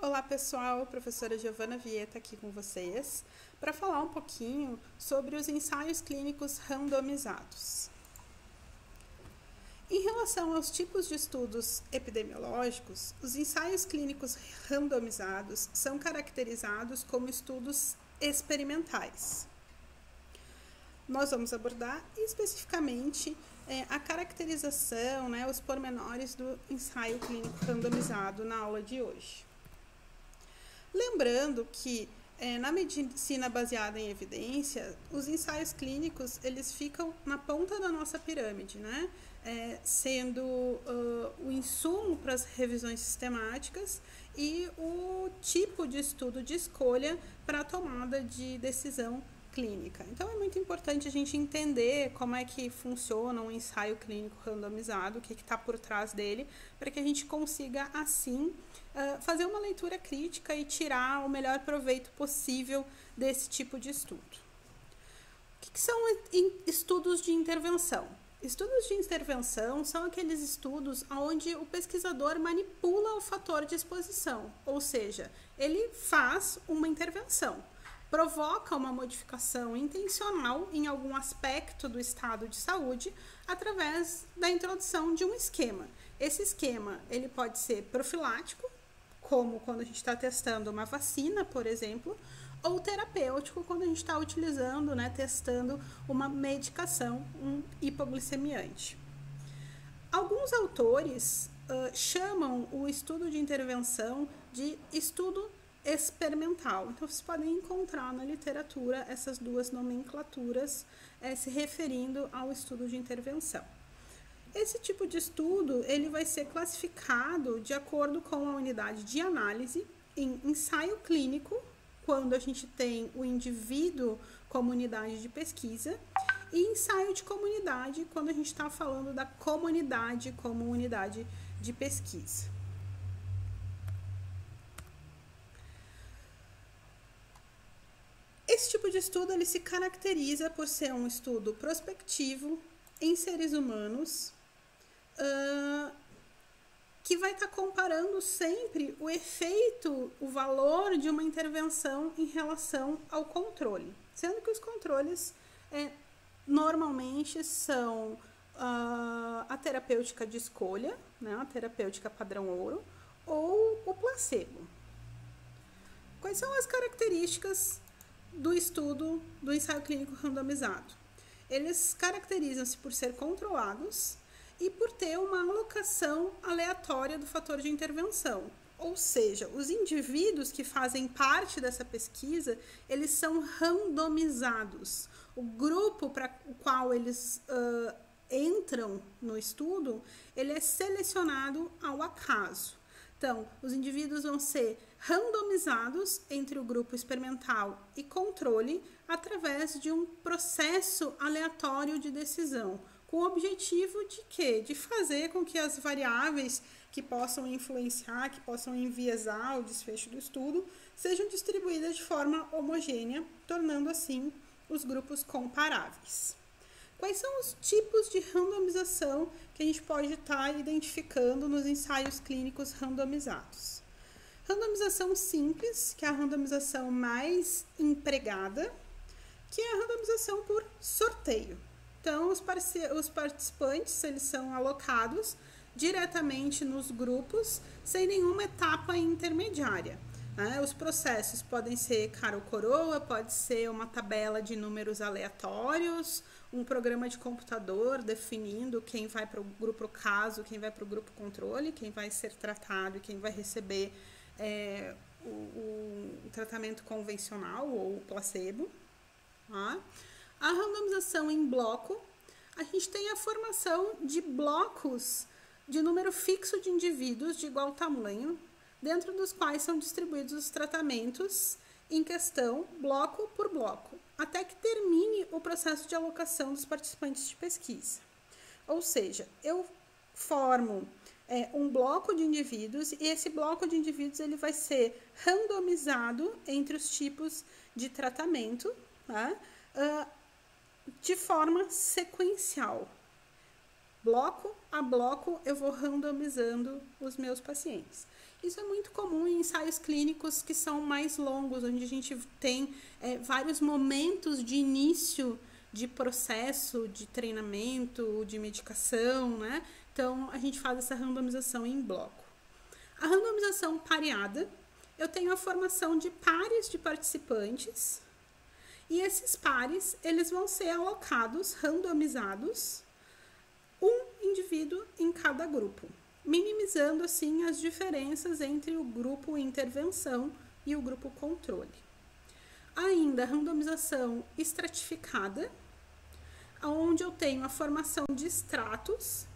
Olá pessoal, professora Giovana Vieta aqui com vocês para falar um pouquinho sobre os ensaios clínicos randomizados. Em relação aos tipos de estudos epidemiológicos, os ensaios clínicos randomizados são caracterizados como estudos experimentais. Nós vamos abordar especificamente a caracterização, os pormenores do ensaio clínico randomizado na aula de hoje. Lembrando que na medicina baseada em evidência, os ensaios clínicos eles ficam na ponta da nossa pirâmide, sendo o insumo para as revisões sistemáticas e o tipo de estudo de escolha para a tomada de decisão clínica. Então, é muito importante a gente entender como é que funciona um ensaio clínico randomizado, o que está por trás dele, para que a gente consiga, assim, fazer uma leitura crítica e tirar o melhor proveito possível desse tipo de estudo. O que são estudos de intervenção? Estudos de intervenção são aqueles estudos onde o pesquisador manipula o fator de exposição, ou seja, ele faz uma intervenção, provoca uma modificação intencional em algum aspecto do estado de saúde através da introdução de um esquema. Esse esquema ele pode ser profilático, como quando a gente está testando uma vacina, por exemplo, ou terapêutico, quando a gente está utilizando, testando uma medicação, um hipoglicemiante. Alguns autores chamam o estudo de intervenção de estudo experimental. Então, vocês podem encontrar na literatura essas duas nomenclaturas se referindo ao estudo de intervenção. Esse tipo de estudo ele vai ser classificado de acordo com a unidade de análise em ensaio clínico, quando a gente tem o indivíduo como unidade de pesquisa, e ensaio de comunidade, quando a gente está falando da comunidade como unidade de pesquisa. Esse tipo de estudo ele se caracteriza por ser um estudo prospectivo em seres humanos, que vai estar comparando sempre o efeito, o valor de uma intervenção em relação ao controle, sendo que os controles normalmente são a terapêutica de escolha, a terapêutica padrão ouro, ou o placebo. Quais são as características do estudo do ensaio clínico randomizado? Eles caracterizam-se por ser controlados e por ter uma alocação aleatória do fator de intervenção. Ou seja, os indivíduos que fazem parte dessa pesquisa, eles são randomizados. O grupo para o qual eles entram no estudo, ele é selecionado ao acaso. Então, os indivíduos vão ser randomizados entre o grupo experimental e controle através de um processo aleatório de decisão, com o objetivo de quê? De fazer com que as variáveis que possam influenciar, que possam enviesar o desfecho do estudo, sejam distribuídas de forma homogênea, tornando assim os grupos comparáveis. Quais são os tipos de randomização que a gente pode estar identificando nos ensaios clínicos randomizados? Randomização simples, que é a randomização mais empregada, que é a randomização por sorteio. Então, os participantes eles são alocados diretamente nos grupos, sem nenhuma etapa intermediária. Os processos podem ser cara ou coroa, pode ser uma tabela de números aleatórios, um programa de computador definindo quem vai para o grupo caso, quem vai para o grupo controle, quem vai ser tratado e quem vai receber o tratamento convencional ou placebo. A randomização em bloco, a gente tem a formação de blocos de número fixo de indivíduos de igual tamanho, dentro dos quais são distribuídos os tratamentos em questão, bloco por bloco, até que termine o processo de alocação dos participantes de pesquisa. Ou seja, eu formo um bloco de indivíduos e esse bloco de indivíduos ele vai ser randomizado entre os tipos de tratamento, de forma sequencial. Bloco a bloco, eu vou randomizando os meus pacientes. Isso é muito comum em ensaios clínicos que são mais longos, onde a gente tem vários momentos de início de processo, de treinamento, de medicação, né? Então, a gente faz essa randomização em bloco. A randomização pareada, eu tenho a formação de pares de participantes e esses pares, eles vão ser alocados, randomizados, um indivíduo em cada grupo, minimizando assim as diferenças entre o grupo intervenção e o grupo controle. Ainda a randomização estratificada, onde eu tenho a formação de estratos,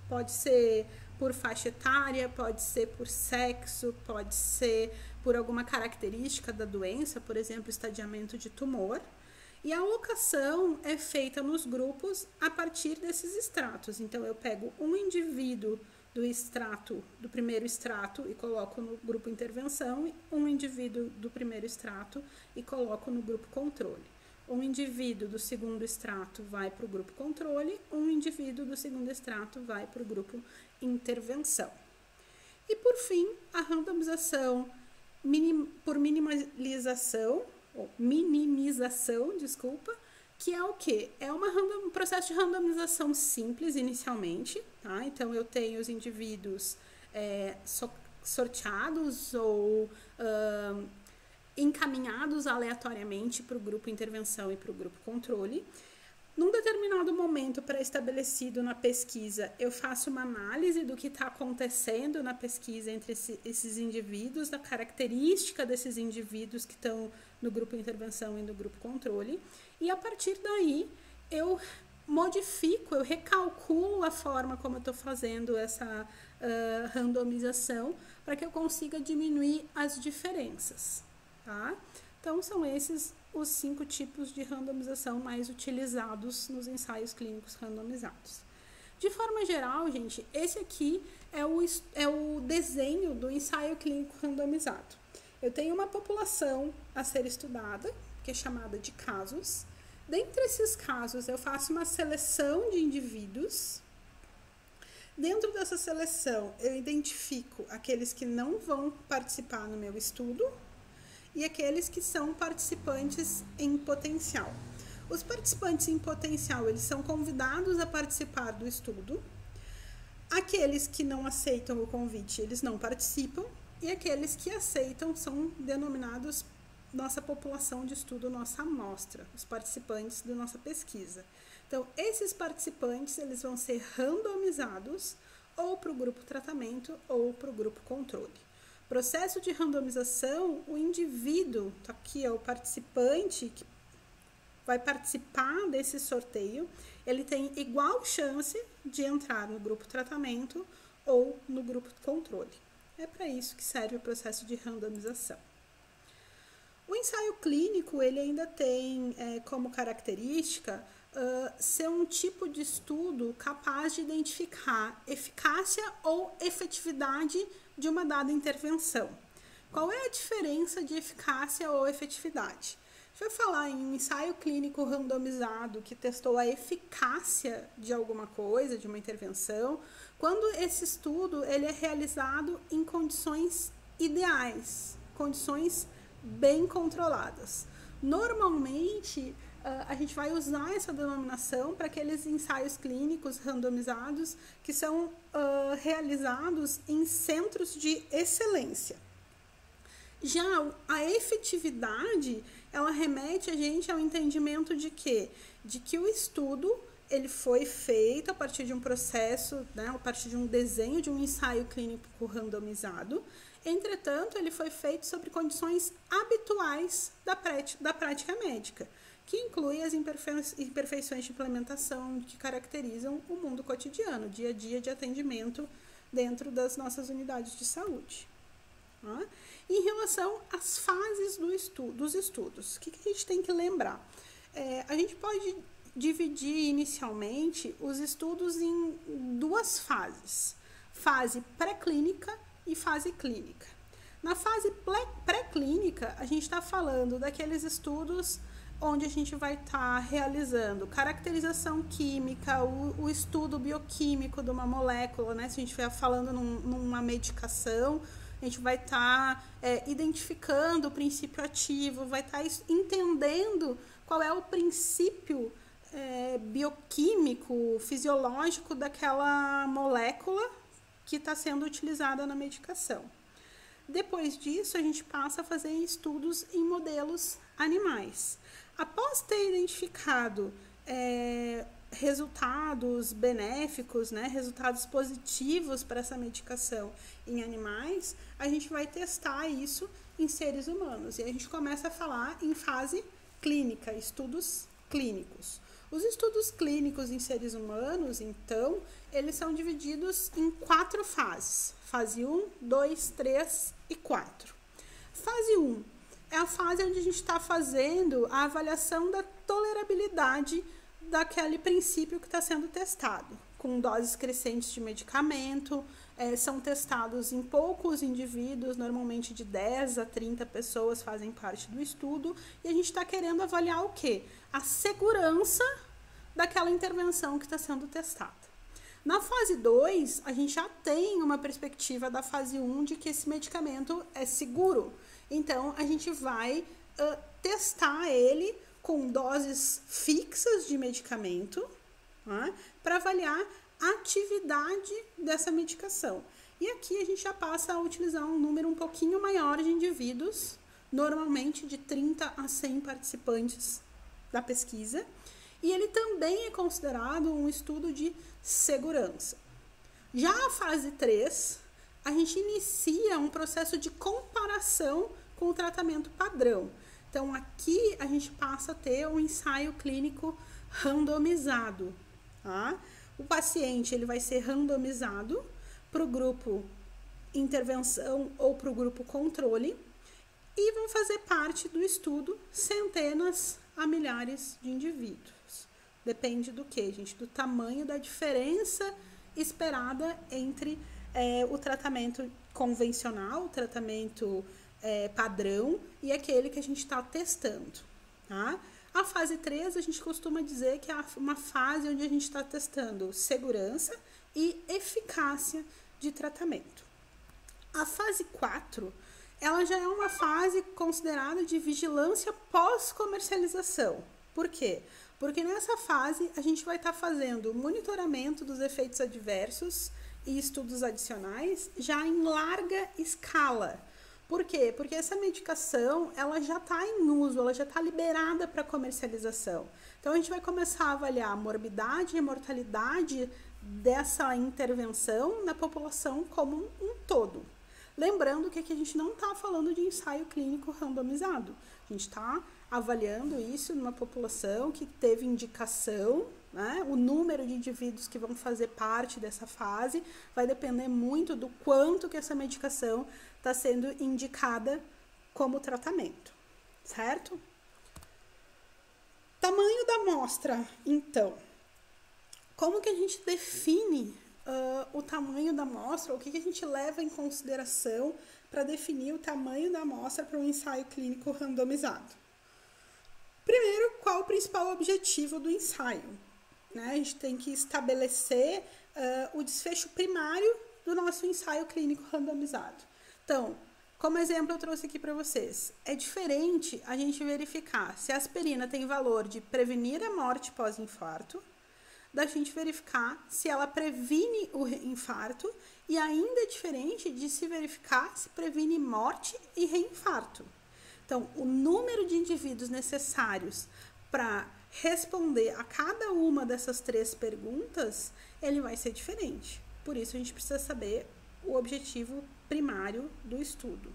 pode ser por faixa etária, pode ser por sexo, pode ser por alguma característica da doença, por exemplo, estadiamento de tumor. E a alocação é feita nos grupos a partir desses estratos. Então, eu pego um indivíduo do primeiro extrato e coloco no grupo intervenção, um indivíduo do primeiro extrato e coloco no grupo controle. Um indivíduo do segundo extrato vai para o grupo controle, um indivíduo do segundo extrato vai para o grupo intervenção. E por fim, a randomização por minimização, que é o quê? É um processo de randomização simples inicialmente, tá? Então, eu tenho os indivíduos sorteados ou encaminhados aleatoriamente para o grupo intervenção e para o grupo controle. Num determinado momento pré-estabelecido na pesquisa, eu faço uma análise do que está acontecendo na pesquisa entre esses indivíduos, da característica desses indivíduos que estão no grupo intervenção e no grupo controle, e a partir daí eu modifico, eu recalculo a forma como eu estou fazendo essa randomização para que eu consiga diminuir as diferenças, tá? Então, são esses os 5 tipos de randomização mais utilizados nos ensaios clínicos randomizados. De forma geral, gente, esse aqui é o desenho do ensaio clínico randomizado. Eu tenho uma população a ser estudada, que é chamada de casos. Dentre esses casos, eu faço uma seleção de indivíduos. Dentro dessa seleção, eu identifico aqueles que não vão participar no meu estudo e aqueles que são participantes em potencial. Os participantes em potencial, eles são convidados a participar do estudo. Aqueles que não aceitam o convite, eles não participam. E aqueles que aceitam são denominados nossa população de estudo, nossa amostra, os participantes da nossa pesquisa. Então, esses participantes, eles vão ser randomizados ou para o grupo tratamento ou para o grupo controle. Processo de randomização, o indivíduo, tá aqui é o participante que vai participar desse sorteio, ele tem igual chance de entrar no grupo tratamento ou no grupo controle. É para isso que serve o processo de randomização. O ensaio clínico, ele ainda tem como característica ser um tipo de estudo capaz de identificar eficácia ou efetividade de uma dada intervenção. Qual é a diferença de eficácia ou efetividade? A gente vai falar em um ensaio clínico randomizado que testou a eficácia de alguma coisa, de uma intervenção, quando esse estudo ele é realizado em condições ideais, condições bem controladas. Normalmente, a gente vai usar essa denominação para aqueles ensaios clínicos randomizados que são realizados em centros de excelência. Já a efetividade, ela remete a gente ao entendimento de quê? De que o estudo ele foi feito a partir de um processo, né, a partir de um desenho de um ensaio clínico randomizado. Entretanto, ele foi feito sobre condições habituais da prática médica, que inclui as imperfeições de implementação que caracterizam o mundo cotidiano, o dia a dia de atendimento dentro das nossas unidades de saúde. Tá? Em relação às fases dos estudos, o que a gente tem que lembrar? A gente pode dividir inicialmente os estudos em 2 fases, fase pré-clínica e fase clínica. Na fase pré-clínica, a gente está falando daqueles estudos onde a gente vai estar realizando caracterização química, o estudo bioquímico de uma molécula, né? Se a gente estiver falando numa medicação, a gente vai estar identificando o princípio ativo, vai estar entendendo qual é o princípio bioquímico, fisiológico daquela molécula que está sendo utilizada na medicação. Depois disso, a gente passa a fazer estudos em modelos animais. Após ter identificado resultados benéficos, né, resultados positivos para essa medicação em animais, a gente vai testar isso em seres humanos. E a gente começa a falar em fase clínica, estudos clínicos. Os estudos clínicos em seres humanos, então, eles são divididos em 4 fases. Fase 1, 2, 3 e 4. Fase 1 é a fase onde a gente está fazendo a avaliação da tolerabilidade daquele princípio que está sendo testado, com doses crescentes de medicamento. São testados em poucos indivíduos, normalmente de 10 a 30 pessoas fazem parte do estudo, e a gente está querendo avaliar o quê? A segurança daquela intervenção que está sendo testada. Na fase 2, a gente já tem uma perspectiva da fase 1 de que esse medicamento é seguro. Então, a gente vai testar ele com doses fixas de medicamento, né, para avaliar a atividade dessa medicação. E aqui a gente já passa a utilizar um número um pouquinho maior de indivíduos, normalmente de 30 a 100 participantes da pesquisa, e ele também é considerado um estudo de segurança. Já a fase 3, a gente inicia um processo de comparação com o tratamento padrão. Então, aqui a gente passa a ter um ensaio clínico randomizado. Tá? O paciente ele vai ser randomizado para o grupo intervenção ou para o grupo controle e vão fazer parte do estudo centenas a milhares de indivíduos. Depende do que, gente? Do tamanho da diferença esperada entre o tratamento convencional, o tratamento padrão e aquele que a gente está testando. Tá? A fase 3, a gente costuma dizer que é uma fase onde a gente está testando segurança e eficácia de tratamento. A fase 4, ela já é uma fase considerada de vigilância pós-comercialização. Por quê? Porque nessa fase a gente vai estar fazendo monitoramento dos efeitos adversos e estudos adicionais já em larga escala. Por quê? Porque essa medicação ela já está em uso, ela já está liberada para comercialização. Então a gente vai começar a avaliar a morbidade e a mortalidade dessa intervenção na população como um todo. Lembrando que aqui a gente não está falando de ensaio clínico randomizado. A gente está avaliando isso numa população que teve indicação, né? O número de indivíduos que vão fazer parte dessa fase vai depender muito do quanto que essa medicação está sendo indicada como tratamento, certo? Tamanho da amostra, então. Como que a gente define o tamanho da amostra? O que a gente leva em consideração para definir o tamanho da amostra para um ensaio clínico randomizado? Primeiro, qual o principal objetivo do ensaio? Né? A gente tem que estabelecer o desfecho primário do nosso ensaio clínico randomizado. Então, como exemplo, eu trouxe aqui para vocês. É diferente a gente verificar se a aspirina tem valor de prevenir a morte pós-infarto, da gente verificar se ela previne o infarto, e ainda é diferente de se verificar se previne morte e reinfarto. Então, o número de indivíduos necessários para responder a cada uma dessas 3 perguntas, ele vai ser diferente. Por isso, a gente precisa saber o objetivo primário do estudo.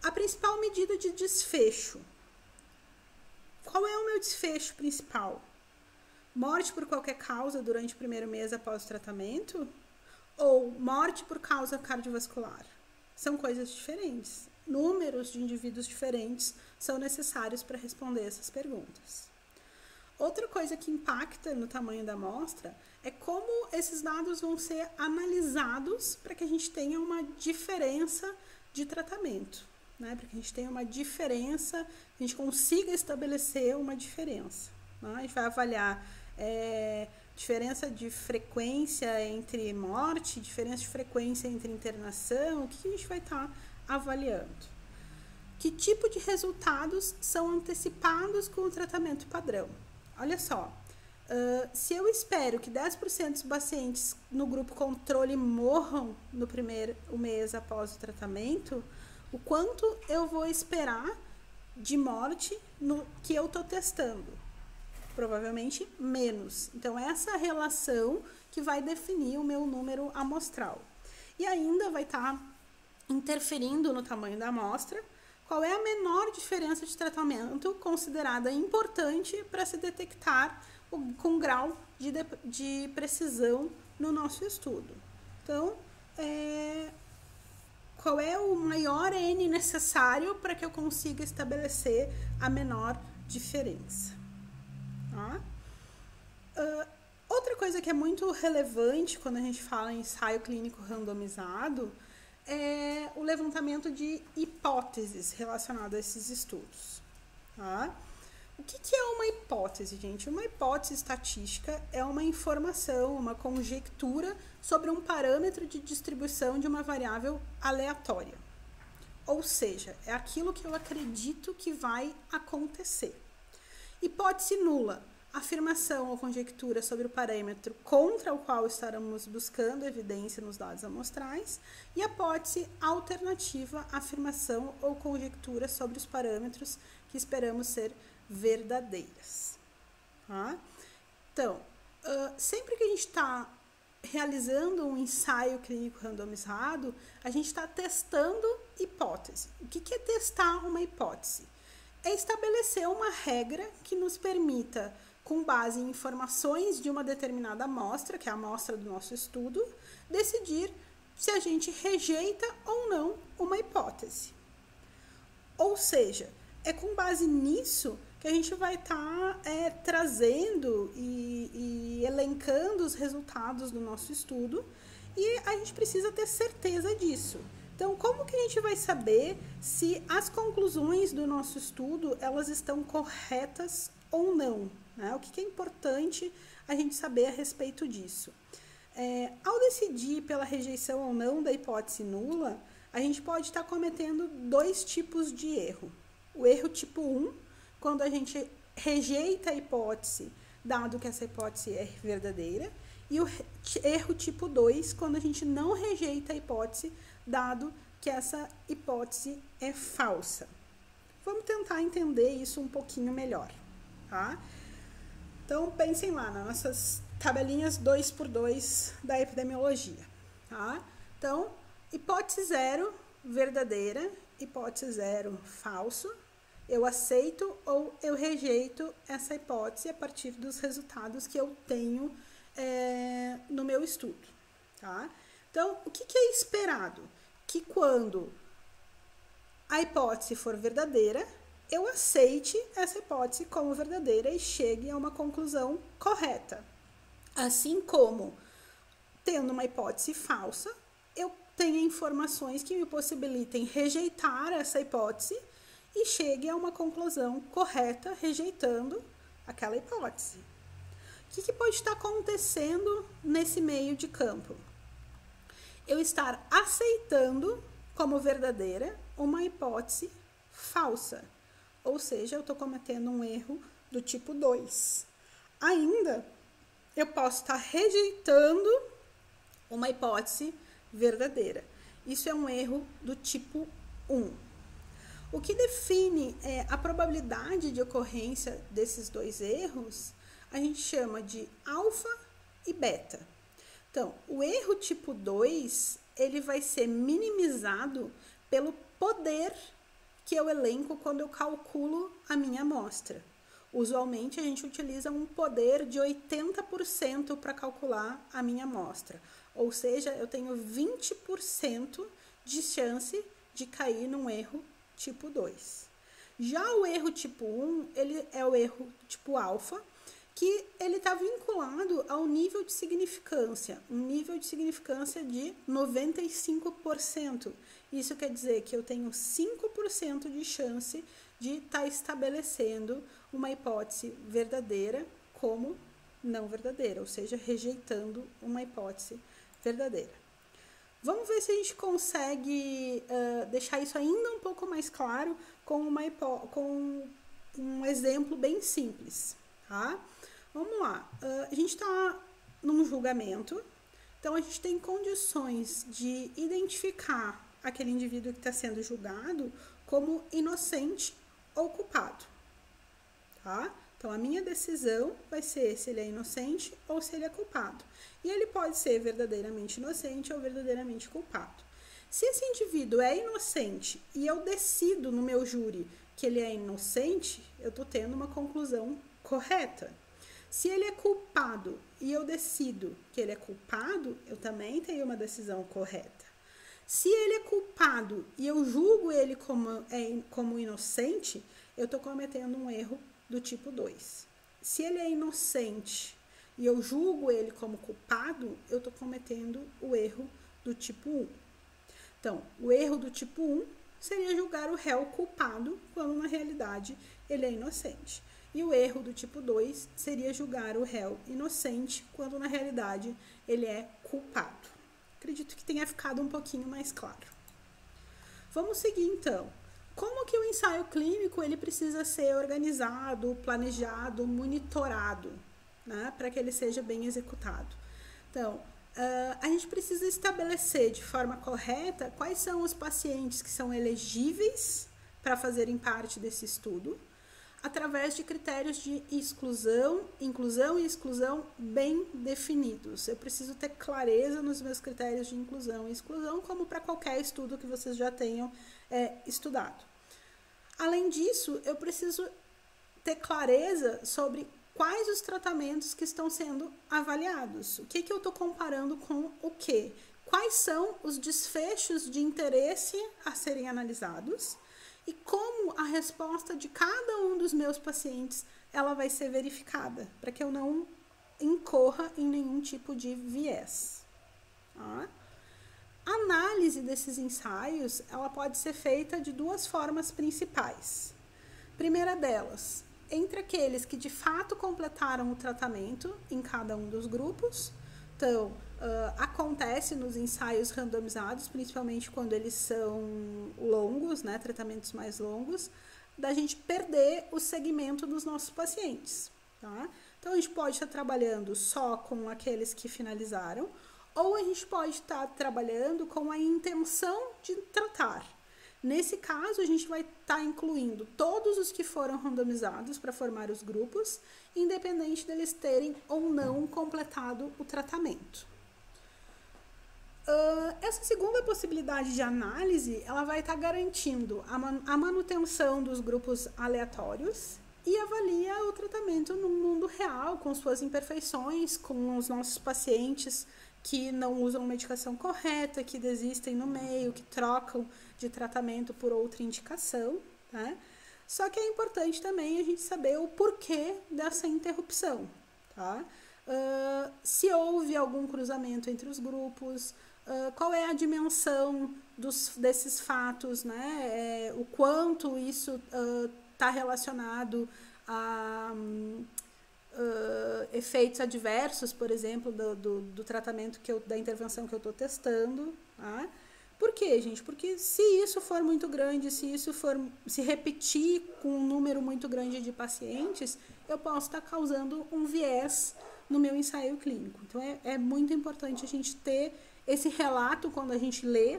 A principal medida de desfecho. Qual é o meu desfecho principal? Morte por qualquer causa durante o primeiro mês após o tratamento? Ou morte por causa cardiovascular? São coisas diferentes. Números de indivíduos diferentes são necessários para responder essas perguntas. Outra coisa que impacta no tamanho da amostra é como esses dados vão ser analisados para que a gente tenha uma diferença de tratamento, né? Para que a gente tenha uma diferença, a gente consiga estabelecer uma diferença. Né? A gente vai avaliar diferença de frequência entre morte, diferença de frequência entre internação, o que a gente vai estar avaliando? Que tipo de resultados são antecipados com o tratamento padrão? Olha só, se eu espero que 10% dos pacientes no grupo controle morram no primeiro mês após o tratamento, o quanto eu vou esperar de morte no que eu estou testando? Provavelmente menos. Então, essa relação que vai definir o meu número amostral. E ainda vai estar interferindo no tamanho da amostra. Qual é a menor diferença de tratamento considerada importante para se detectar com grau de precisão no nosso estudo? Então, qual é o maior N necessário para que eu consiga estabelecer a menor diferença? Tá? Outra coisa que é muito relevante quando a gente fala em ensaio clínico randomizado é o levantamento de hipóteses relacionadas a esses estudos. Tá? O que é uma hipótese, gente? Uma hipótese estatística é uma informação, uma conjectura sobre um parâmetro de distribuição de uma variável aleatória. Ou seja, é aquilo que eu acredito que vai acontecer. Hipótese nula, afirmação ou conjectura sobre o parâmetro contra o qual estaremos buscando evidência nos dados amostrais. E a hipótese alternativa, afirmação ou conjectura sobre os parâmetros que esperamos ser verdadeiras. Tá? Então, sempre que a gente está realizando um ensaio clínico randomizado, a gente está testando hipótese. O que é testar uma hipótese? É estabelecer uma regra que nos permita, com base em informações de uma determinada amostra, que é a amostra do nosso estudo, decidir se a gente rejeita ou não uma hipótese. Ou seja, é com base nisso que a gente vai estar trazendo e elencando os resultados do nosso estudo, e a gente precisa ter certeza disso. Então, como que a gente vai saber se as conclusões do nosso estudo elas estão corretas ou não? Né? O que é importante a gente saber a respeito disso? Ao decidir pela rejeição ou não da hipótese nula, a gente pode estar cometendo dois tipos de erro. O erro tipo 1, quando a gente rejeita a hipótese, dado que essa hipótese é verdadeira, e o erro tipo 2, quando a gente não rejeita a hipótese, dado que essa hipótese é falsa. Vamos tentar entender isso um pouquinho melhor, tá? Então, pensem lá nas nossas tabelinhas 2x2 da epidemiologia, tá? Então, hipótese 0, verdadeira, hipótese 0, falso. Eu aceito ou eu rejeito essa hipótese a partir dos resultados que eu tenho no meu estudo, tá? Então, o que é esperado? Que quando a hipótese for verdadeira, eu aceite essa hipótese como verdadeira e chegue a uma conclusão correta. Assim como, tendo uma hipótese falsa, eu tenho informações que me possibilitem rejeitar essa hipótese e chegue a uma conclusão correta, rejeitando aquela hipótese. O que pode estar acontecendo nesse meio de campo? Eu estar aceitando como verdadeira uma hipótese falsa. Ou seja, eu estou cometendo um erro do tipo 2. Ainda, eu posso estar rejeitando uma hipótese verdadeira. Isso é um erro do tipo 1. O que define a probabilidade de ocorrência desses dois erros, a gente chama de alfa e beta. Então, o erro tipo 2, ele vai ser minimizado pelo poder que eu elenco quando eu calculo a minha amostra. Usualmente, a gente utiliza um poder de 80% para calcular a minha amostra. Ou seja, eu tenho 20% de chance de cair num erro tipo 2. Já o erro tipo 1, ele é o erro tipo alfa, que ele está vinculado ao nível de significância, um nível de significância de 95%. Isso quer dizer que eu tenho 5% de chance de estar estabelecendo uma hipótese verdadeira como não verdadeira, ou seja, rejeitando uma hipótese verdadeira. Vamos ver se a gente consegue deixar isso ainda um pouco mais claro com um exemplo bem simples, tá? Vamos lá. A gente está num julgamento, então a gente tem condições de identificar aquele indivíduo que está sendo julgado como inocente ou culpado, tá? Então, a minha decisão vai ser se ele é inocente ou se ele é culpado. E ele pode ser verdadeiramente inocente ou verdadeiramente culpado. Se esse indivíduo é inocente e eu decido no meu júri que ele é inocente, eu estou tendo uma conclusão correta. Se ele é culpado e eu decido que ele é culpado, eu também tenho uma decisão correta. Se ele é culpado e eu julgo ele como inocente, eu estou cometendo um erro do tipo 2. Se ele é inocente e eu julgo ele como culpado, eu estou cometendo o erro do tipo 1. Então, o erro do tipo 1 seria julgar o réu culpado, quando na realidade ele é inocente. E o erro do tipo 2 seria julgar o réu inocente, quando na realidade ele é culpado. Acredito que tenha ficado um pouquinho mais claro. Vamos seguir então. Como que o ensaio clínico ele precisa ser organizado, planejado, monitorado, né, para que ele seja bem executado? Então, a gente precisa estabelecer de forma correta quais são os pacientes que são elegíveis para fazerem parte desse estudo, através de critérios de inclusão e exclusão bem definidos. Eu preciso ter clareza nos meus critérios de inclusão e exclusão, como para qualquer estudo que vocês já tenham estudado. Além disso, eu preciso ter clareza sobre quais os tratamentos que estão sendo avaliados. O que eu estou comparando com o quê? Quais são os desfechos de interesse a serem analisados e como a resposta de cada um dos meus pacientes ela vai ser verificada, para que eu não incorra em nenhum tipo de viés. Tá? A análise desses ensaios ela pode ser feita de duas formas principais. Primeira delas, entre aqueles que de fato completaram o tratamento em cada um dos grupos. Então, acontece nos ensaios randomizados, principalmente quando eles são longos, né, tratamentos mais longos, da gente perder o segmento dos nossos pacientes. Tá? Então, a gente pode estar trabalhando só com aqueles que finalizaram, ou a gente pode estar trabalhando com a intenção de tratar. Nesse caso, a gente vai estar incluindo todos os que foram randomizados para formar os grupos, independente deles terem ou não completado o tratamento. Essa segunda possibilidade de análise, ela vai estar garantindo a manutenção dos grupos aleatórios e avalia o tratamento no mundo real, com suas imperfeições, com os nossos pacientes que não usam medicação correta, que desistem no meio, que trocam de tratamento por outra indicação, né? Só que é importante também a gente saber o porquê dessa interrupção, tá? Se houve algum cruzamento entre os grupos, qual é a dimensão desses fatos, né? O quanto isso está relacionado a efeitos adversos, por exemplo, do tratamento da intervenção que eu estou testando. Tá? Por quê, gente? Porque se isso for muito grande, se isso for se repetir com um número muito grande de pacientes, eu posso estar causando um viés no meu ensaio clínico. Então, é muito importante a gente ter esse relato quando a gente lê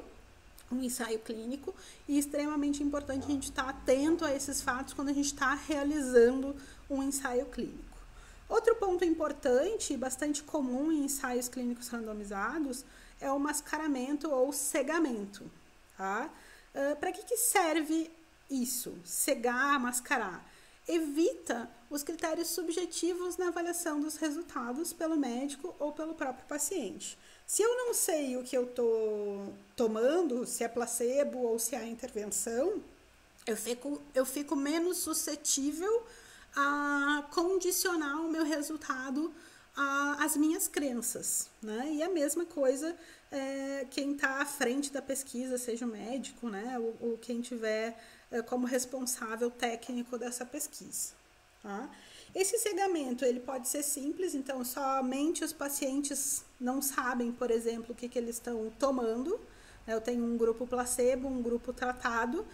um ensaio clínico e extremamente importante a gente estar atento a esses fatos quando a gente está realizando um ensaio clínico. Outro ponto importante e bastante comum em ensaios clínicos randomizados é o mascaramento ou cegamento. Tá? Para que serve isso? Cegar, mascarar? Evita os critérios subjetivos na avaliação dos resultados pelo médico ou pelo próprio paciente. Se eu não sei o que eu estou tomando, se é placebo ou se é intervenção, eu fico menos suscetível a condicionar o meu resultado às minhas crenças, né? E a mesma coisa quem está à frente da pesquisa, seja o médico, né? Ou quem tiver como responsável técnico dessa pesquisa. Tá? Esse cegamento, ele pode ser simples, então somente os pacientes não sabem, por exemplo, o que eles estão tomando. Eu tenho um grupo placebo, um grupo tratado,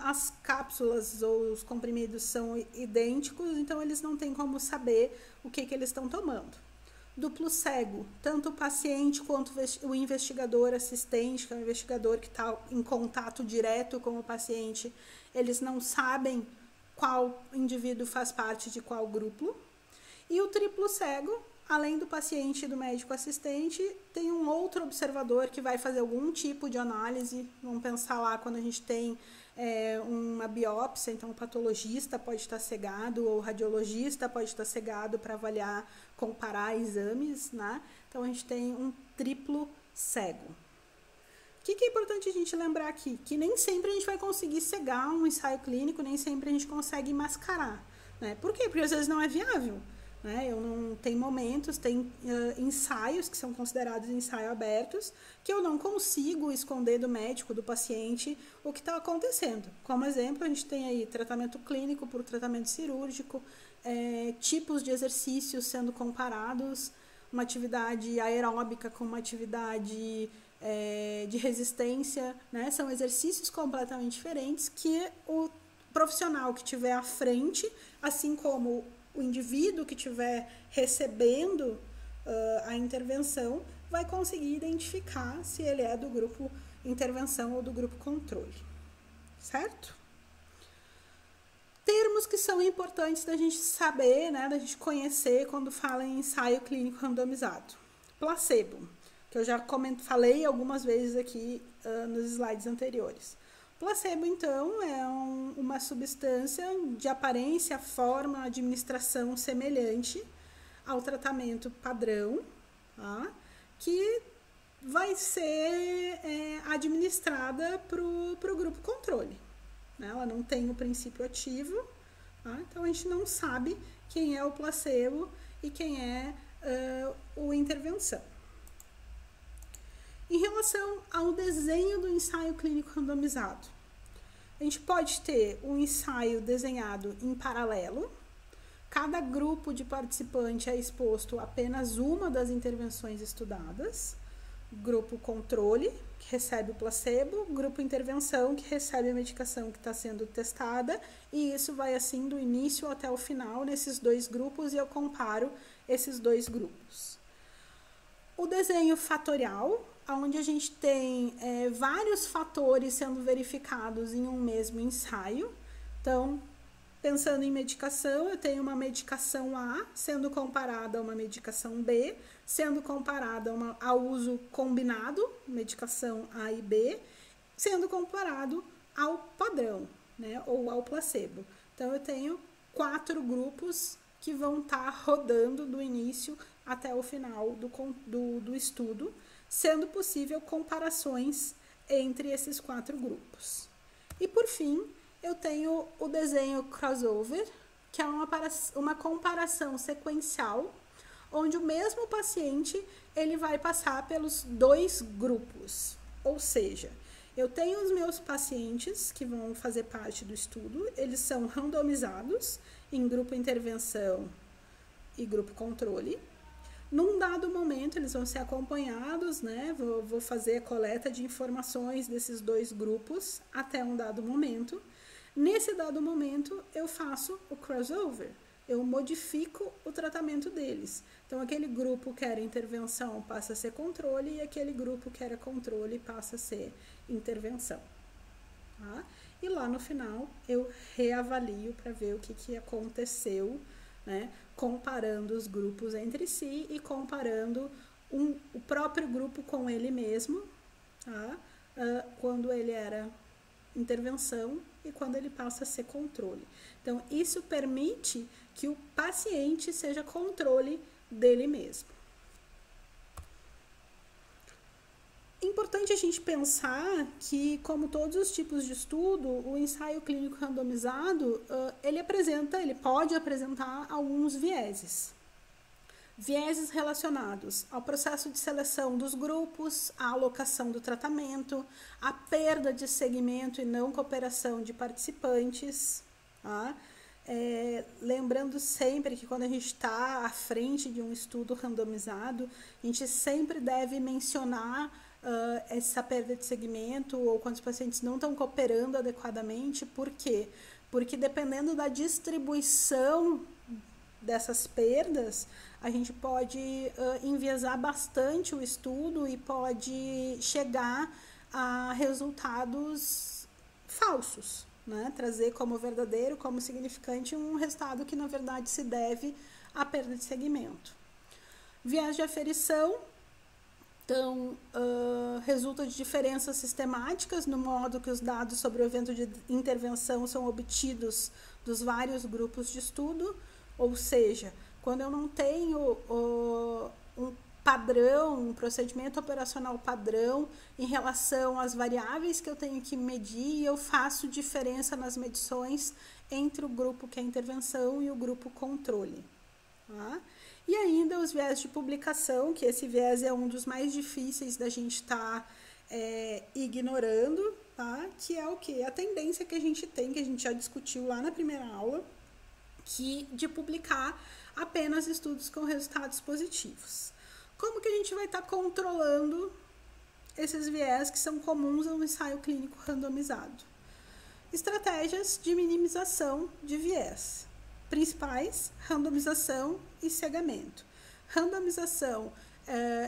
as cápsulas ou os comprimidos são idênticos, então eles não têm como saber o que eles estão tomando. Duplo cego, tanto o paciente quanto o investigador assistente, que é o investigador que está em contato direto com o paciente, eles não sabem qual indivíduo faz parte de qual grupo. E o triplo cego, além do paciente e do médico assistente, tem um outro observador que vai fazer algum tipo de análise. Vamos pensar lá quando a gente tem uma biópsia, então o patologista pode estar cegado ou o radiologista pode estar cegado para avaliar, comparar exames, né? Então a gente tem um triplo cego. O que é importante a gente lembrar aqui? Que nem sempre a gente vai conseguir cegar um ensaio clínico, nem sempre a gente consegue mascarar, né? Por quê? Porque às vezes não é viável. Tem momentos, tem ensaios que são considerados ensaios abertos, que eu não consigo esconder do médico, do paciente, o que está acontecendo. Como exemplo, a gente tem aí tratamento clínico por tratamento cirúrgico, tipos de exercícios sendo comparados, uma atividade aeróbica com uma atividade de resistência, né? São exercícios completamente diferentes que o profissional que estiver à frente, assim como o indivíduo que estiver recebendo a intervenção, vai conseguir identificar se ele é do grupo intervenção ou do grupo controle, certo? Termos que são importantes da gente saber, né, da gente conhecer quando fala em ensaio clínico randomizado. Placebo, que eu já falei algumas vezes aqui nos slides anteriores. Placebo, então, é uma substância de aparência, forma, administração semelhante ao tratamento padrão, tá? Que vai ser administrada para o grupo controle, né? Ela não tem o princípio ativo, tá? Então a gente não sabe quem é o placebo e quem é o intervenção. Em relação ao desenho do ensaio clínico randomizado, a gente pode ter um ensaio desenhado em paralelo. Cada grupo de participante é exposto a apenas uma das intervenções estudadas. Grupo controle, que recebe o placebo, grupo intervenção, que recebe a medicação que está sendo testada, e isso vai assim do início até o final nesses dois grupos, e eu comparo esses dois grupos. O desenho fatorial, onde a gente tem vários fatores sendo verificados em um mesmo ensaio. Então, pensando em medicação, eu tenho uma medicação A sendo comparada a uma medicação B, sendo comparada ao uso combinado, medicação A e B, sendo comparado ao padrão, né, ou ao placebo. Então, eu tenho 4 grupos que vão estar rodando do início até o final do estudo, sendo possível comparações entre esses 4 grupos. E, por fim, eu tenho o desenho crossover, que é uma comparação sequencial, onde o mesmo paciente ele vai passar pelos 2 grupos. Ou seja, eu tenho os meus pacientes que vão fazer parte do estudo, eles são randomizados em grupo intervenção e grupo controle. Num dado momento, eles vão ser acompanhados, né? Vou fazer a coleta de informações desses 2 grupos até um dado momento. Nesse dado momento, eu faço o crossover, eu modifico o tratamento deles. Então, aquele grupo que era intervenção passa a ser controle e aquele grupo que era controle passa a ser intervenção. Tá? E lá no final, eu reavalio para ver o que aconteceu, né? Comparando os grupos entre si e comparando o próprio grupo com ele mesmo, tá? Quando ele era intervenção e quando ele passa a ser controle. Então, isso permite que o paciente seja controle dele mesmo. Importante a gente pensar que, como todos os tipos de estudo, o ensaio clínico randomizado, ele pode apresentar alguns vieses. Vieses relacionados ao processo de seleção dos grupos, à alocação do tratamento, à perda de segmento e não cooperação de participantes, tá? lembrando sempre que quando a gente está à frente de um estudo randomizado, a gente sempre deve mencionar essa perda de segmento ou quando os pacientes não estão cooperando adequadamente. Por quê? Porque dependendo da distribuição dessas perdas, a gente pode enviesar bastante o estudo e pode chegar a resultados falsos, né? Trazer como verdadeiro, como significante um resultado que na verdade se deve à perda de segmento. Viés de aferição, então, resulta de diferenças sistemáticas no modo que os dados sobre o evento de intervenção são obtidos dos vários grupos de estudo, ou seja, quando eu não tenho um padrão, um procedimento operacional padrão em relação às variáveis que eu tenho que medir, eu faço diferença nas medições entre o grupo que é intervenção e o grupo controle. Tá? E ainda os viés de publicação, que esse viés é um dos mais difíceis da gente estar ignorando, tá? Que é o quê? A tendência que a gente tem, que a gente já discutiu lá na primeira aula, de publicar apenas estudos com resultados positivos. Como que a gente vai estar controlando esses viés que são comuns ao ensaio clínico randomizado? Estratégias de minimização de viés. Principais, randomização e cegamento. Randomização,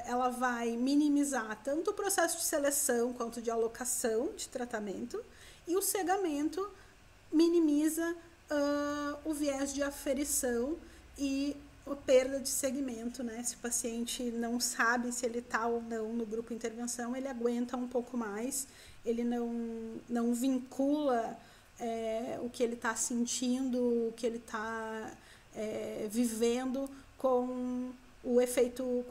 ela vai minimizar tanto o processo de seleção quanto de alocação de tratamento, e o cegamento minimiza o viés de aferição e a perda de segmento, né? Se o paciente não sabe se ele está ou não no grupo intervenção, ele aguenta um pouco mais, ele não vincula o que ele está sentindo, o que ele está vivendo com o efeito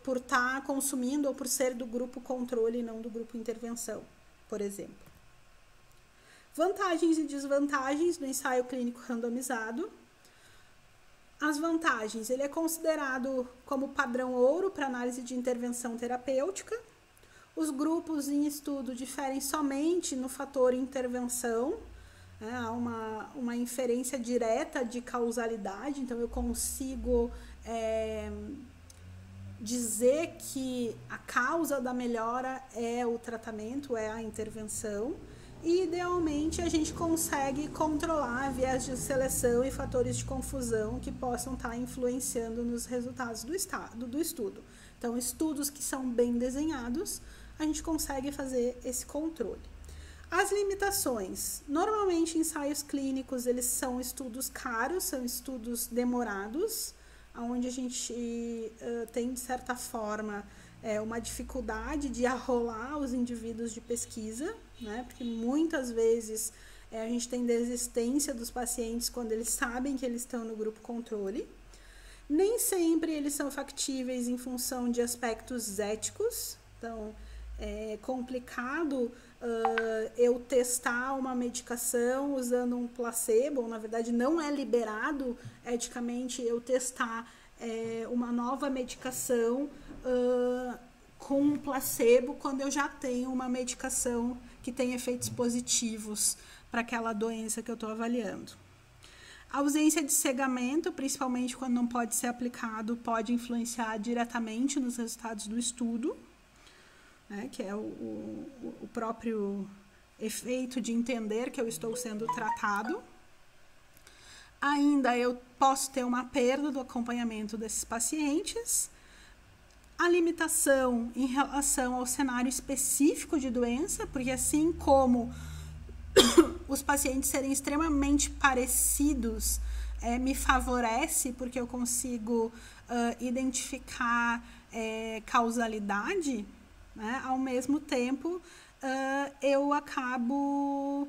por estar consumindo ou por ser do grupo controle e não do grupo intervenção, por exemplo. Vantagens e desvantagens do ensaio clínico randomizado. As vantagens, ele é considerado como padrão ouro para análise de intervenção terapêutica. Os grupos em estudo diferem somente no fator intervenção. Há uma inferência direta de causalidade, então eu consigo dizer que a causa da melhora é o tratamento, é a intervenção, e idealmente a gente consegue controlar viés de seleção e fatores de confusão que possam estar influenciando nos resultados do estudo. Então, estudos que são bem desenhados, a gente consegue fazer esse controle. As limitações. Normalmente, ensaios clínicos, eles são estudos caros, são estudos demorados, onde a gente tem, de certa forma, uma dificuldade de arrolar os indivíduos de pesquisa, né? Porque muitas vezes a gente tem desistência dos pacientes quando eles sabem que eles estão no grupo controle. Nem sempre eles são factíveis em função de aspectos éticos, então é complicado eu testar uma medicação usando um placebo, ou na verdade não é liberado eticamente eu testar uma nova medicação com um placebo quando eu já tenho uma medicação que tem efeitos positivos para aquela doença que eu estou avaliando. A ausência de cegamento, principalmente quando não pode ser aplicado, pode influenciar diretamente nos resultados do estudo, né, que é o próprio efeito de entender que eu estou sendo tratado. Ainda eu posso ter uma perda do acompanhamento desses pacientes. A limitação em relação ao cenário específico de doença, porque assim como os pacientes serem extremamente parecidos me favorece, porque eu consigo identificar causalidade, né? Ao mesmo tempo, eu acabo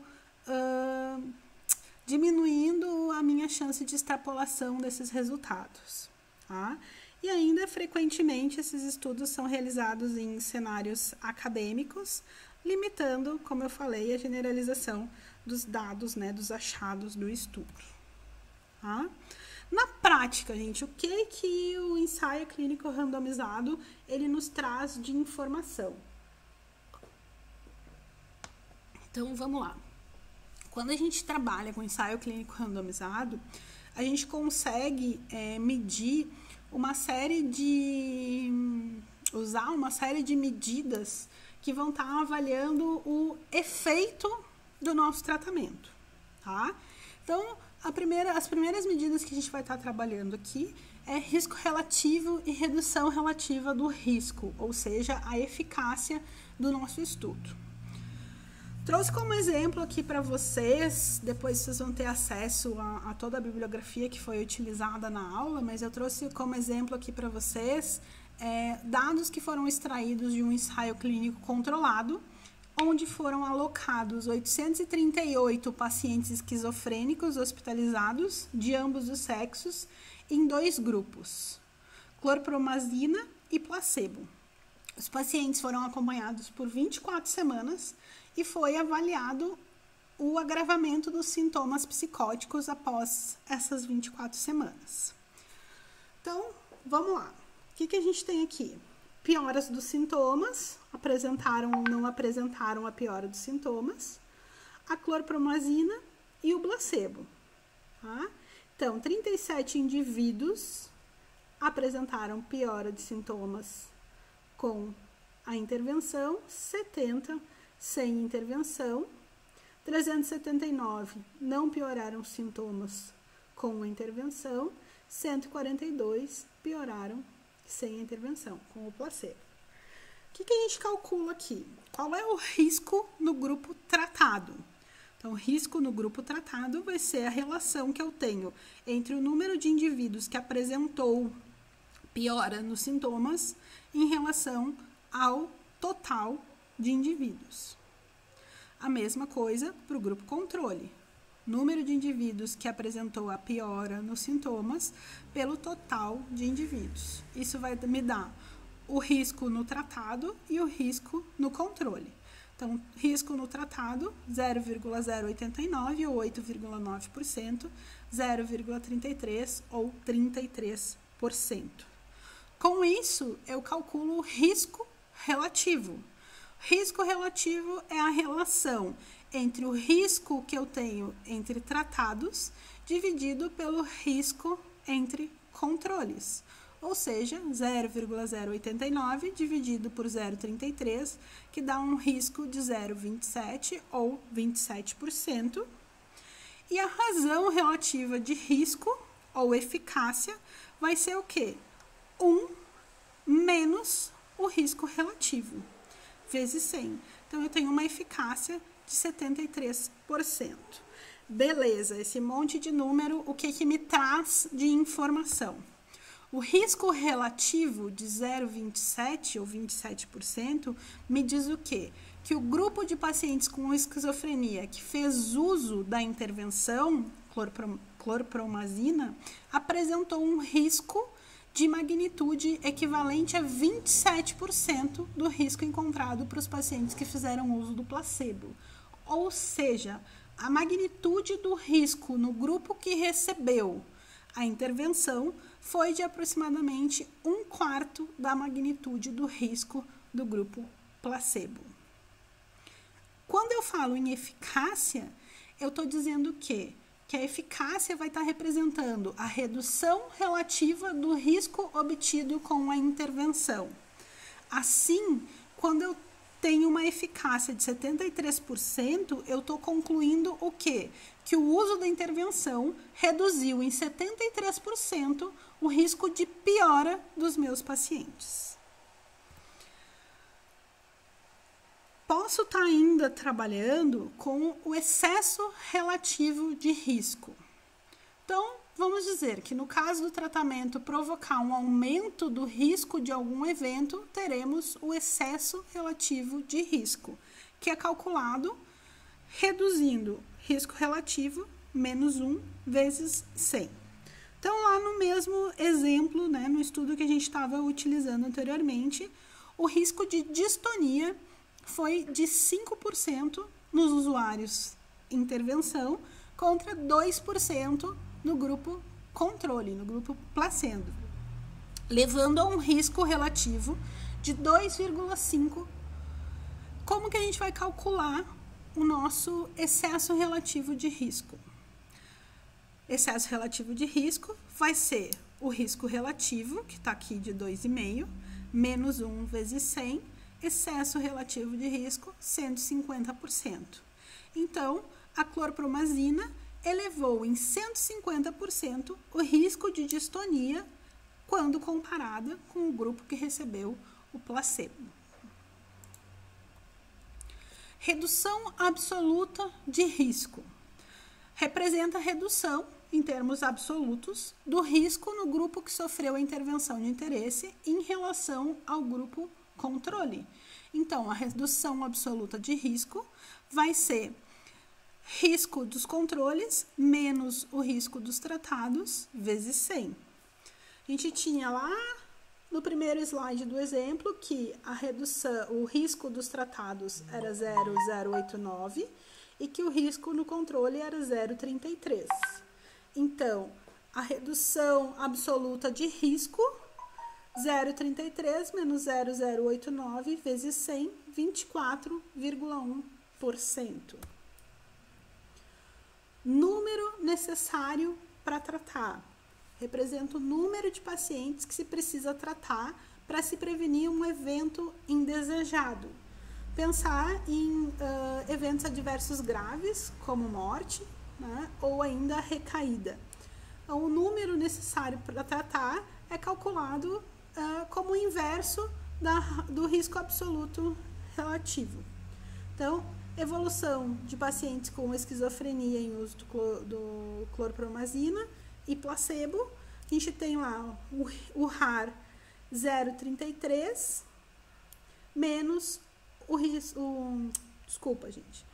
diminuindo a minha chance de extrapolação desses resultados. Tá? E ainda, frequentemente, esses estudos são realizados em cenários acadêmicos, limitando, como eu falei, a generalização dos dados, né, dos achados do estudo. Tá? Na prática, gente, o que o ensaio clínico randomizado ele nos traz de informação? Então, vamos lá. Quando a gente trabalha com ensaio clínico randomizado, a gente consegue medir usar uma série de medidas que vão estar avaliando o efeito do nosso tratamento, tá? Então, as primeiras medidas que a gente vai estar trabalhando aqui é risco relativo e redução relativa do risco, ou seja, a eficácia do nosso estudo. Trouxe como exemplo aqui para vocês, depois vocês vão ter acesso a toda a bibliografia que foi utilizada na aula, mas eu trouxe como exemplo aqui para vocês dados que foram extraídos de um ensaio clínico controlado, onde foram alocados 838 pacientes esquizofrênicos hospitalizados de ambos os sexos em 2 grupos, clorpromazina e placebo. Os pacientes foram acompanhados por 24 semanas e foi avaliado o agravamento dos sintomas psicóticos após essas 24 semanas. Então, vamos lá. O que a gente tem aqui? Pioras dos sintomas, apresentaram ou não apresentaram a piora dos sintomas, a clorpromazina e o placebo. Tá? Então, 37 indivíduos apresentaram piora de sintomas com a intervenção, 70 sem intervenção, 379 não pioraram sintomas com a intervenção, 142 pioraram sem a intervenção, com o placebo. O que a gente calcula aqui? Qual é o risco no grupo tratado? Então, o risco no grupo tratado vai ser a relação que eu tenho entre o número de indivíduos que apresentou piora nos sintomas em relação ao total de indivíduos. A mesma coisa para o grupo controle. Número de indivíduos que apresentou a piora nos sintomas pelo total de indivíduos. Isso vai me dar o risco no tratado e o risco no controle. Então, risco no tratado, 0,089 ou 8,9%, 0,33 ou 33%. Com isso, eu calculo o risco relativo. Risco relativo é a relação entre o risco que eu tenho entre tratados dividido pelo risco entre controles. Ou seja, 0,089 dividido por 0,33, que dá um risco de 0,27 ou 27%. E a razão relativa de risco ou eficácia vai ser o quê? 1 menos o risco relativo, vezes 100. Então, eu tenho uma eficácia de 73%. Beleza, esse monte de número, o que me traz de informação? O risco relativo de 0,27 ou 27% me diz o quê? Que o grupo de pacientes com esquizofrenia que fez uso da intervenção clorpromazina apresentou um risco de magnitude equivalente a 27% do risco encontrado para os pacientes que fizeram uso do placebo. Ou seja, a magnitude do risco no grupo que recebeu a intervenção foi de aproximadamente 1/4 da magnitude do risco do grupo placebo. Quando eu falo em eficácia, eu estou dizendo que a eficácia vai estar representando a redução relativa do risco obtido com a intervenção. Assim, quando eu tenho uma eficácia de 73%, eu estou concluindo o quê? Que o uso da intervenção reduziu em 73% o risco de piora dos meus pacientes. Posso estar ainda trabalhando com o excesso relativo de risco. Então, vamos dizer que no caso do tratamento provocar um aumento do risco de algum evento, teremos o excesso relativo de risco, que é calculado reduzindo risco relativo menos 1 vezes 100. Então, lá no mesmo exemplo, no estudo que a gente estava utilizando anteriormente, o risco de distonia foi de 5% nos usuários intervenção contra 2% no grupo controle, no grupo placebo, levando a um risco relativo de 2,5. Como que a gente vai calcular o nosso excesso relativo de risco. Excesso relativo de risco vai ser o risco relativo, que está aqui de 2,5, menos 1 vezes 100, excesso relativo de risco, 150%. Então, a clorpromazina elevou em 150% o risco de distonia quando comparada com o grupo que recebeu o placebo. Redução absoluta de risco. Representa a redução, em termos absolutos, do risco no grupo que sofreu a intervenção de interesse em relação ao grupo controle. Então, a redução absoluta de risco vai ser risco dos controles menos o risco dos tratados vezes 100. A gente tinha lá no primeiro slide do exemplo que a redução, o risco dos tratados era 0,089 e que o risco no controle era 0,33. Então, a redução absoluta de risco, 0,33 menos 0,089 vezes 100, 24,1%. Número necessário para tratar. Representa o número de pacientes que se precisa tratar para se prevenir um evento indesejado. Pensar em eventos adversos graves, como morte, né, ou ainda recaída. Então, o número necessário para tratar é calculado como o inverso do risco absoluto relativo. Então, evolução de pacientes com esquizofrenia em uso do clorpromazina e placebo, a gente tem lá o RAR 0,33 menos o risco, desculpa, gente,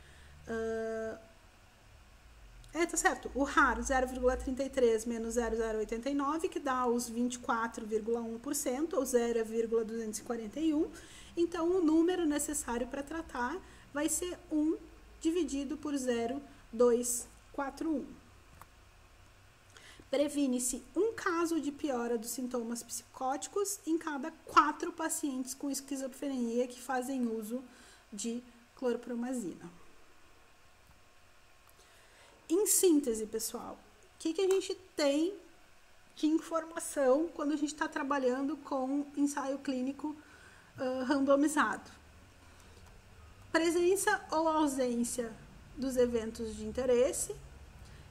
tá certo, o RAR 0,33 menos 0,089, que dá os 24,1%, ou 0,241, então o número necessário para tratar vai ser 1 dividido por 0,241. Previne-se um caso de piora dos sintomas psicóticos em cada 4 pacientes com esquizofrenia que fazem uso de clorpromazina. Em síntese, pessoal, o que a gente tem de informação quando a gente está trabalhando com ensaio clínico randomizado? Presença ou ausência dos eventos de interesse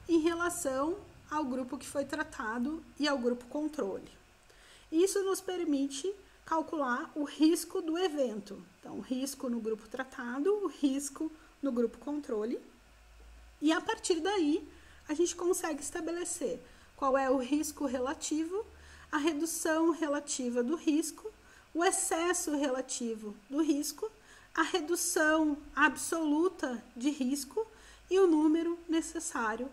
em relação ao grupo que foi tratado e ao grupo controle. Isso nos permite calcular o risco do evento. Então, o risco no grupo tratado, o risco no grupo controle. E a partir daí, a gente consegue estabelecer qual é o risco relativo, a redução relativa do risco, o excesso relativo do risco, a redução absoluta de risco e o número necessário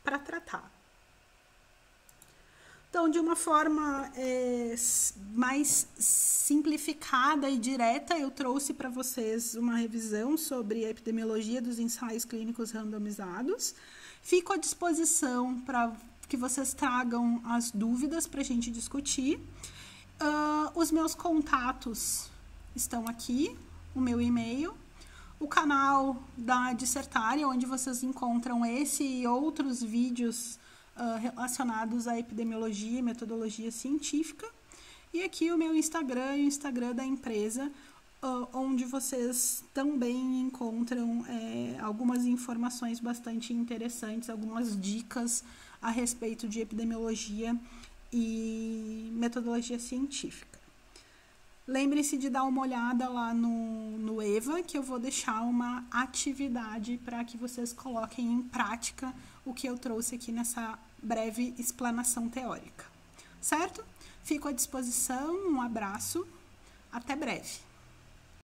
para tratar. Então, de uma forma mais simplificada e direta, eu trouxe para vocês uma revisão sobre a epidemiologia dos ensaios clínicos randomizados. Fico à disposição para que vocês tragam as dúvidas para a gente discutir. Os meus contatos estão aqui, o meu e-mail, o canal da Dissertária, onde vocês encontram esse e outros vídeos relacionados à epidemiologia e metodologia científica, e aqui o meu Instagram e o Instagram da empresa, onde vocês também encontram algumas informações bastante interessantes, algumas dicas a respeito de epidemiologia e metodologia científica. Lembre-se de dar uma olhada lá no EVA, que eu vou deixar uma atividade para que vocês coloquem em prática o que eu trouxe aqui nessa breve explanação teórica. Certo? Fico à disposição, um abraço, até breve.